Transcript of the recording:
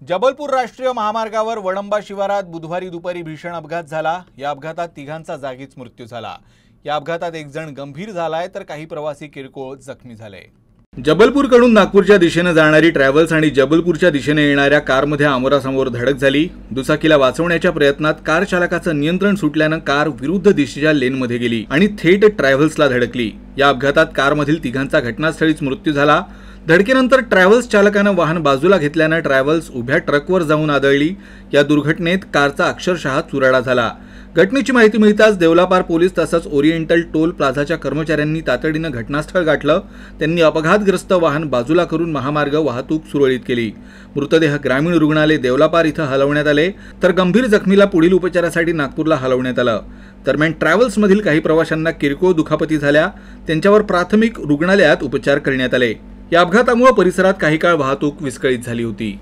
जबलपूर राष्ट्रीय महामार्गावर वडंबा शिवारात बुधवारी दुपारी भीषण अपघात झाला। या अपघातात तिघांचा जागीच मृत्यू झाला। या अपघातात एक जण गंभीर झालाय तर काही प्रवासी किरकोळ जखमी झाले। जबलपूरकडून नागपूरच्या दिशेने जाणारी ट्रॅव्हल्स आणि जबलपूरच्या दिशेने येणाऱ्या कारमध्ये आमोरासमोर धडक झाली। दुचाकीला वाचवण्याच्या प्रयत्नात कार चालकाचं नियंत्रण सुटल्याने कार विरुद्ध दिशेच्या लेनमध्ये गेली आणि थेट ट्रॅव्हल्सला धडकली। या अपघातात कारमधील तिघांचा घटनास्थळीच मृत्यू झाला। धडकेनंतर ट्रॅव्हल्स चालकाने वाहन बाजूला घेतल्याने ट्रॅव्हल्स उभ्या ट्रकवर जाऊन आदळली। या दुर्घटनेत कारचा अक्षरशः चुराडा झाला। घटनेची माहिती मिळताच देवलापार पोलीस तसंच ओरिएंटल टोल प्लाझाच्या कर्मचाऱ्यांनी तातडीने घटनास्थळ गाठलं। त्यांनी अपघातग्रस्त वाहन बाजूला करून महामार्ग वाहतूक सुरळीत केली। मृतदेह ग्रामीण रुग्णालय देवलापार इथं हलवण्यात आले तर गंभीर जखमीला पुढील उपचारासाठी नागपूरला हलवण्यात आलं। दरम्यान ट्रॅव्हल्समधील काही प्रवाशांना किरकोळ दुखापती झाल्या, त्यांच्यावर प्राथमिक रुग्णालयात उपचार करण्यात आले। या अपघातामुळे परिसरात काही काळ वाहतूक विस्कळीत झाली होती।